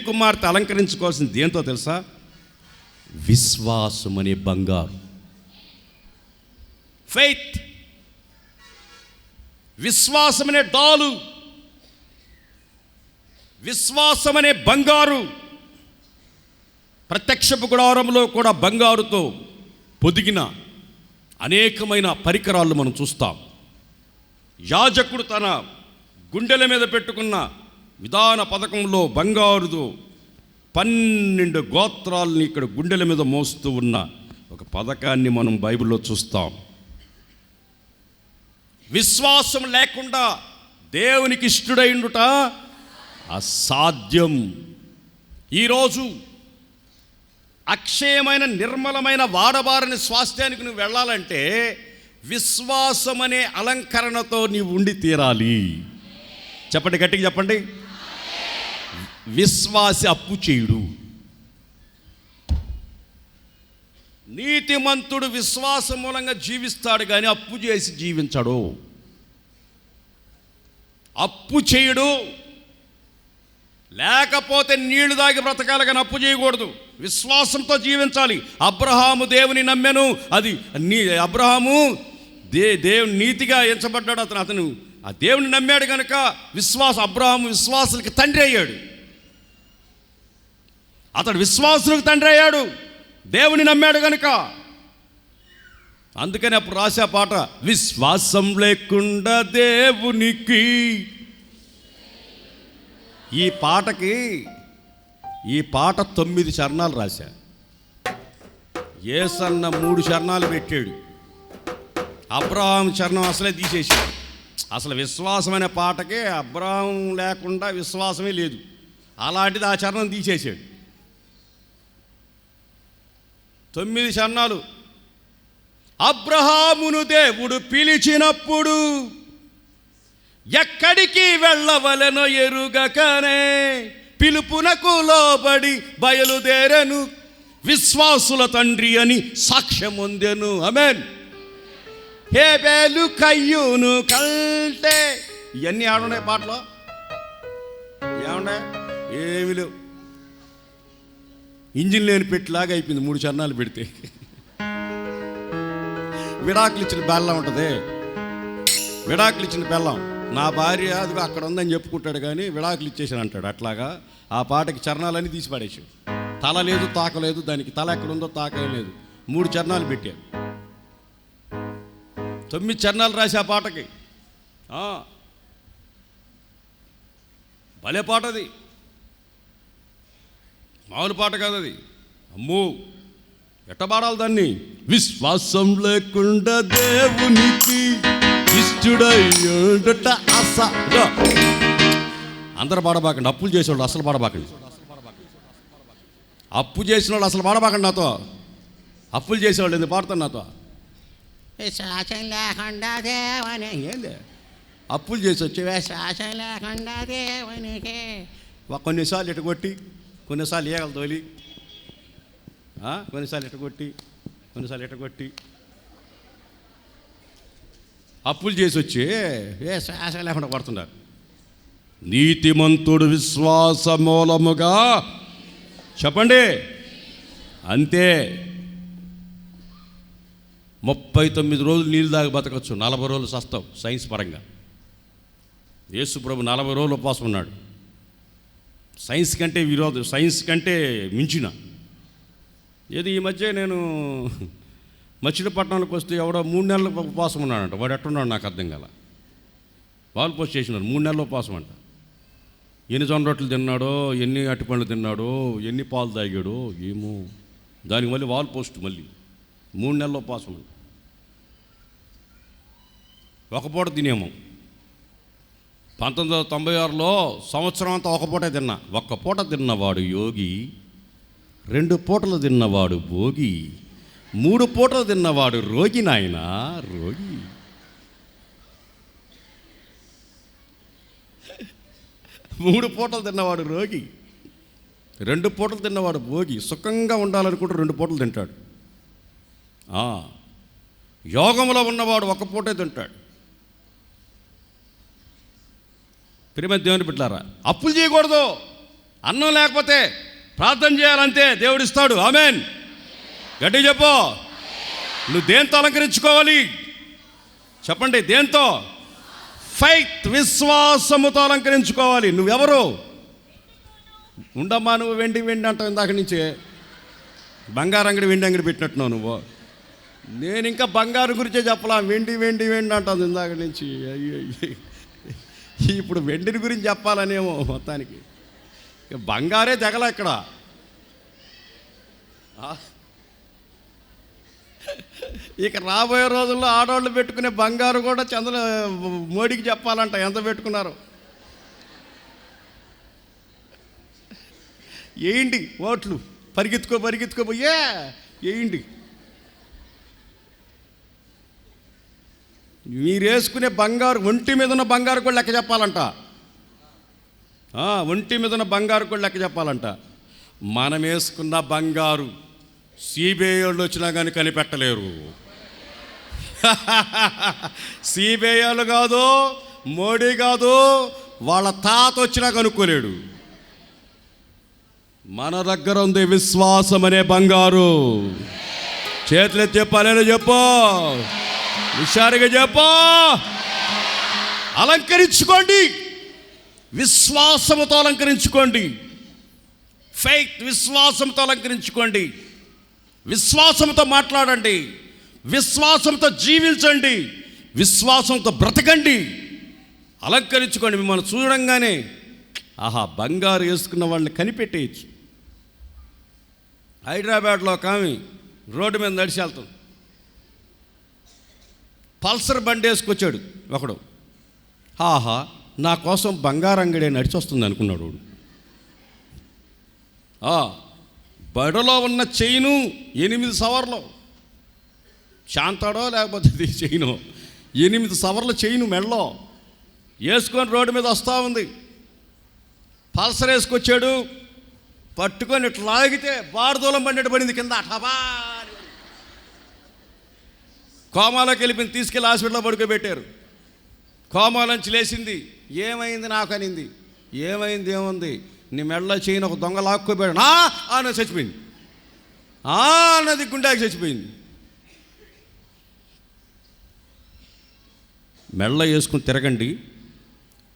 కుమార్తె అలంకరించుకోవాల్సింది దేంతో తెలుసా? విశ్వాసం అనే బంగారు. ఫెయిత్, విశ్వాసం అనే డాలు, విశ్వాసం అనే బంగారు. ప్రత్యక్షపు గుడారంలో కూడా బంగారుతో పొదిగిన అనేకమైన పరికరాలు మనం చూస్తాం. యాజకుడు తన గుండెల మీద పెట్టుకున్న విధాన పథకంలో బంగారుతో 12 గోత్రాలని ఇక్కడ గుండెల మీద మోస్తూ ఉన్న ఒక పథకాన్ని మనం బైబిల్లో చూస్తాం. విశ్వాసం లేకుండా దేవునికి ఇష్టడైండుట అసాధ్యం. ఈరోజు అక్షయమైన నిర్మలమైన వాడబారని స్వాస్థ్యానికి నువ్వు వెళ్ళాలంటే విశ్వాసం అనే అలంకరణతో నీవు ఉండి తీరాలి. చెప్పండి, గట్టిగా చెప్పండి. విశ్వాసి అప్పు చేయుడు. నీతిమంతుడు విశ్వాసం మూలంగా జీవిస్తాడు కానీ అప్పు చేసి జీవించడు. అప్పు చేయుడు. లేకపోతే నీళ్లు దాగి బ్రతకాలి కానీ అప్పు చేయకూడదు. విశ్వాసంతో జీవించాలి. అబ్రహాము దేవుని నమ్మెను. అది అబ్రహాము దేవుని నీతిగా ఎంచబడ్డాడు. అతను ఆ దేవుని నమ్మాడు కనుక అబ్రహాము విశ్వాసులకి తండ్రి అయ్యాడు. అతడు విశ్వాసులకు తండ్రి అయ్యాడు, దేవుని నమ్మాడు కనుక. అందుకని అప్పుడు రాసే పాట, విశ్వాసం లేకుండా దేవునికి. ఈ పాట 9 చరణాలు రాశా. యేసన్న 3 చరణాలు పెట్టాడు. అబ్రహాం చరణం అసలే తీసేసాడు. అసలు విశ్వాసం అనే పాటకే అబ్రహాం లేకుండా విశ్వాసమే లేదు. అలాంటిది ఆ చరణం తీసేసాడు. 9 చరణాలు. అబ్రహామును దేవుడు పిలిచినప్పుడు ఎక్కడికి వెళ్ళవలెనో ఎరుగకనే పిలుపునకు లోబడి బయలుదేరెను, విశ్వాసుల తండ్రి అని సాక్ష్యం పొందెను. ఆమేన్. హేబేలు కయ్యూను కంటే. ఇవన్నీ ఆడున్నాయి పాటలో. ఏమున్నాయి? ఏమి లేవు. ఇంజిన్ లేని పెట్టిలాగా అయిపోయింది 3 చరణాలు పెడితే. విడాకులు ఇచ్చిన బెల్లం ఉంటుంది. విడాకులు ఇచ్చిన బెల్లం, నా భార్య అదిగో అక్కడ ఉందని చెప్పుకుంటాడు కానీ విడాకులు ఇచ్చేసాను అంటాడు. అట్లాగా ఆ పాటకి చరణాలన్నీ తీసి పడేసాడు. తల లేదు, తాక లేదు. దానికి తల ఎక్కడుందో తాక లేదు. 3 చరణాలు పెట్టాడు. 9 చరణాలు రాసి ఆ పాటకి. భలే పాట అది, మామూలు పాట కాదు అది. అమ్మో, ఎట్ట పాడాలి దాన్ని? విశ్వాసం లేకుండా దేవునికి ఇష్టడయ్యుండుట అందరూ పాడబాకండి. అప్పులు చేసేవాళ్ళు అసలు పాడబాకండి. అప్పు చేసిన వాళ్ళు అసలు పాడబాకండి నాతో. అప్పులు చేసేవాళ్ళు ఎందుకు పాడతాను నాతో? విశ్వాసం లేకుండా దేవుని. ఏంది అప్పులు చేసి వచ్చే విశ్వాసం లేకుండా దేవునికి. కొన్నిసార్లు ఇటు కొట్టి, కొన్నిసార్లు ఏగలు తోలి, కొన్నిసార్లు ఇటు కొట్టి, కొన్నిసార్లు ఇటు కొట్టి అప్పులు చేసి వచ్చి విశ్వాసం లేకుండా పడుతున్నారు. నీతిమంతుడు విశ్వాస మూలముగా. చెప్పండి. అంతే. 39 రోజులు నీళ్ళు దాకా బతకచ్చు, 40 రోజులు సస్తావు సైన్స్ పరంగా. యేసు ప్రభు 40 రోజులు ఉపవాసం ఉన్నాడు. సైన్స్ కంటే విరోధం, సైన్స్ కంటే మించిన. ఏది ఈ మధ్య నేను మచిలీపట్నానికి వస్తే ఎవడో 3 నెలల ఉపవాసం ఉన్నాడంట. వాడు ఎట్టున్నాడు నాకు అర్థం కాల. వాళ్ళు పోస్ట్ చేసినారు 3 నెలల ఉపవాసం అంట. ఎన్ని జొన్న రొట్టెలు తిన్నాడో, ఎన్ని అరటిపండ్లు తిన్నాడో, ఎన్ని పాలు తాగాడో ఏమో. దానికి మళ్ళీ వాళ్ళు పోస్ట్ మళ్ళీ 3 నెలల ఉపవాసం అంట. ఒక పూట తినేమో. 1996లో సంవత్సరం అంతా ఒక పూటే తిన్నా. ఒక్క పూట తిన్నవాడు యోగి, 2 పూటలు తిన్నవాడు భోగి, 3 పూటలు తిన్నవాడు రోగి. నాయన రోగి. మూడు పూటలు తిన్నవాడు రోగి, 2 పూటలు తిన్నవాడు భోగి. సుఖంగా ఉండాలనుకుంటూ 2 పూటలు తింటాడు. యోగంలో ఉన్నవాడు 1 పూటే తింటాడు. ప్రియమైన దేవుని బిడ్డలారా, అప్పులు చేయకూడదు. అన్నం లేకపోతే ప్రార్థన చేయాలంతే, దేవుడిస్తాడు. ఆమెన్. గట్టిగా చెప్పు. నువ్వు దేంతో అలంకరించుకోవాలి చెప్పండి? దేంతో? ఫైత్, విశ్వాసముతో అలంకరించుకోవాలి. నువ్వెవరు? ఉండమ్మా, నువ్వు వెండి వెండి అంటావు ఇందాక నుంచే. బంగారు అంగడి వెండి అంగడి పెట్టినట్టున్నావు నువ్వు. నేను ఇంకా బంగారు గురించే చెప్పలా, వెండి వెండి వెండి అంటాను ఇందాక నుంచి. ఇప్పుడు వెండిని గురించి చెప్పాలనేమో మొత్తానికి. బంగారే తెగల ఇక్కడ. ఇక రాబోయే రోజుల్లో ఆడవాళ్ళు పెట్టుకునే బంగారు కూడా మోడీకి చెప్పాలంట ఎంత పెట్టుకున్నారు. వేయండి ఓట్లు, పరిగెత్తుకోపోయే వేయండి. మీరు వేసుకునే బంగారు, ఒంటి మీద ఉన్న బంగారు కూడా లెక్క చెప్పాలంట. ఒంటి మీద ఉన్న బంగారు కూడా లెక్క చెప్పాలంట. మనం వేసుకున్న బంగారు సిబిఐ వాళ్ళు వచ్చినా కానీ కనిపెట్టలేరు. సిబిఐ వాళ్ళు కాదు, మోడీ కాదు, వాళ్ళ తాత వచ్చినా కనుక్కోలేడు. మన దగ్గర ఉంది విశ్వాసం అనే బంగారు. చేతులెత్తి చెప్పాలని చెప్పు, హుషారుగా చెప్పు. అలంకరించుకోండి, విశ్వాసముతో అలంకరించుకోండి. ఫెయిత్, విశ్వాసంతో అలంకరించుకోండి. విశ్వాసంతో మాట్లాడండి, విశ్వాసంతో జీవించండి, విశ్వాసంతో బ్రతకండి. అలంకరించుకోండి. మిమ్మల్ని చూడంగానే ఆహా, బంగారు వేసుకున్న వాళ్ళని కనిపెట్టేయచ్చు. హైదరాబాద్లో ఒక ఆమె రోడ్డు మీద నడిచి వెళ్తుంది. పల్సర్ బండి వేసుకొచ్చాడు ఒకడు. ఆహా, నా కోసం బంగారు అంగడే నడిచి వస్తుంది అనుకున్నాడు వాడు. బడలో ఉన్న చైను 8 సవర్లు, శాంతాడో లేకపోతే చైను 8 సవర్ల చైను మెడలో వేసుకొని రోడ్డు మీద వస్తూ ఉంది. పల్సర్ వేసుకొచ్చాడు, పట్టుకొని ఇట్లా లాగితే బారుదూలం బండి పడింది కింద. అఠబా కోమాలోకి వెళ్ళిపోయింది. తీసుకెళ్ళి హాస్పిటల్లో పడుకోబెట్టారు. కోమాలోంచి లేచింది. ఏమైంది నాకు అనింది. ఏమైంది ఏముంది, నీ మెడలో చేయని ఒక దొంగ లాక్కోబెట్టాడు. అన్నది చచ్చిపోయింది. అన్నది గుండెకి చచ్చిపోయింది. మెడలో వేసుకుని తిరగండి,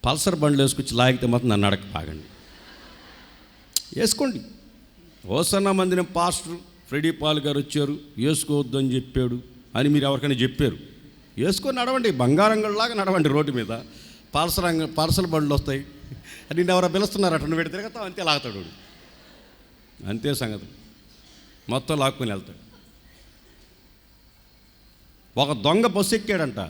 పల్సర్ బండ్లు వేసుకొచ్చి లాగితే మాత్రం నన్ను అడగ పాగండి. వేసుకోండి. హోసన్నా మందిరం పాస్టర్ ఫ్రెడీ పాల్ గారు వచ్చారు, వేసుకోవద్దు అని చెప్పాడు అని మీరు ఎవరికైనా చెప్పారు. వేసుకొని నడవండి, బంగారంగల్లాగా నడవండి. రోడ్డు మీద పల్సర్ బండ్లు వస్తాయి. నిన్ను ఎవరో పిలుస్తున్నారు అటు, నువ్వు తిరగతావు, అంతే లాగుతాడు. అంతే సంగతి, మొత్తం లాక్కుని వెళ్తాడు. ఒక దొంగ బస్సు ఎక్కాడంట.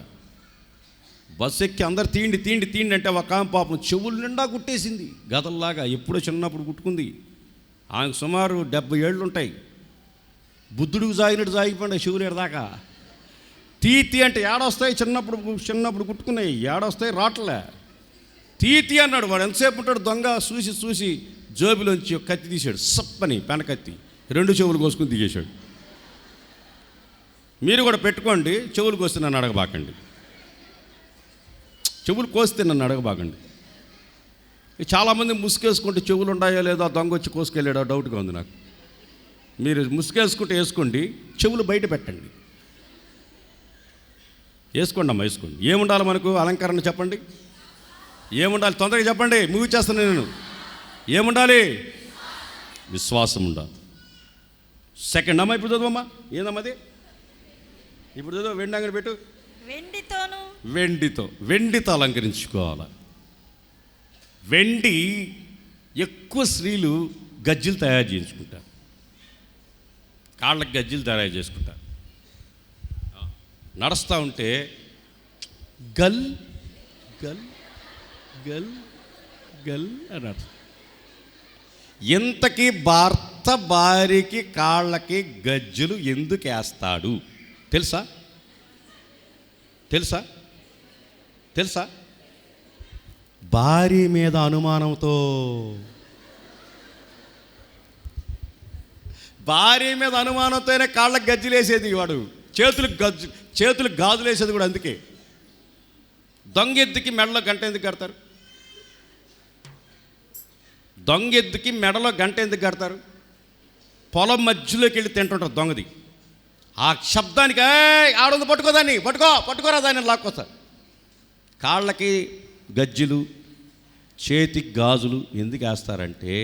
బస్సు ఎక్కి అందరు తీండి తీండి తీండి అంటే ఒక ఆమె పాపం చెవులు నిండా కుట్టేసింది గదల్లాగా. ఎప్పుడో చిన్నప్పుడు కుట్టుకుంది. ఆమెకు సుమారు 70 ఏళ్ళు ఉంటాయి. బుద్ధుడికి సాగినట్టు సాగిపోండి చెవులేడు దాకా. తీతి అంటే ఏడొస్తాయి, చిన్నప్పుడు కుట్టుకున్నాయి, ఏడొస్తాయి రాట్లే. తీతి అన్నాడు వాడు. ఎంతసేపు ఉంటాడు దొంగ. చూసి జోబిలోంచి ఒక కత్తి తీసాడు, సప్పని పెనకత్తి, 2 చెవులు కోసుకుని దిగేశాడు. మీరు కూడా పెట్టుకోండి, చెవులు కోస్తే నన్ను అడగబాకండి. చెవులు కోస్తే నన్ను అడగబాకండి. చాలామంది ముసుకేసుకుంటే చెవులు ఉన్నాయో లేదో దొంగ వచ్చి కోసుకెళ్ళాడో డౌట్గా ఉంది నాకు. మీరు ముసుకేసుకుంటే వేసుకోండి, చెవులు బయట పెట్టండి. వేసుకోండి అమ్మా, వేసుకోండి. ఏముండాలి మనకు అలంకరణ చెప్పండి? ఏముండాలి? తొందరగా చెప్పండి, ముగిచేస్తాను నేను. ఏముండాలి? విశ్వాసం ఉండాలి. సెకండ్ అమ్మా, ఇప్పుడు చదువమ్మా. ఏందమ్మా అది? ఇప్పుడు చదువు. వెండి అంగడి పెట్టు. వెండితో అలంకరించుకోవాలి. వెండి ఎక్కువ స్త్రీలు గజ్జెలు తయారు చేయించుకుంటారు, కాళ్ళకి గజ్జెలు తయారు చేసుకుంటారు. నడుస్తూ ఉంటే గల్ గల్ గల్ గల్ అన్నాడు. ఇంతకీ భర్త భార్యకి కాళ్ళకి గజ్జెలు ఎందుకు వేస్తాడు తెలుసా? తెలుసా? తెలుసా? భార్య మీద అనుమానంతో. భార్య మీద అనుమానంతోనే కాళ్ళకి గజ్జలు వేసేది వాడు. చేతులకు గాజులు వేసేది కూడా అందుకే. దొంగ ఎద్దుకి మెడలో గంట ఎందుకు కడతారు? దొంగ ఎద్దుకి మెడలో గంట ఎందుకు కడతారు? పొలం మధ్యలోకి వెళ్ళి తింటుంటారు దొంగది. ఆ శబ్దానికి ఆడుంది పట్టుకోదాన్ని, పట్టుకోరా దాన్ని లాక్కొస్తారు. కాళ్ళకి గజ్జెలు, చేతికి గాజులు ఎందుకు వేస్తారంటే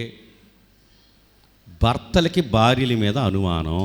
భర్తలకి భార్యల మీద అనుమానం.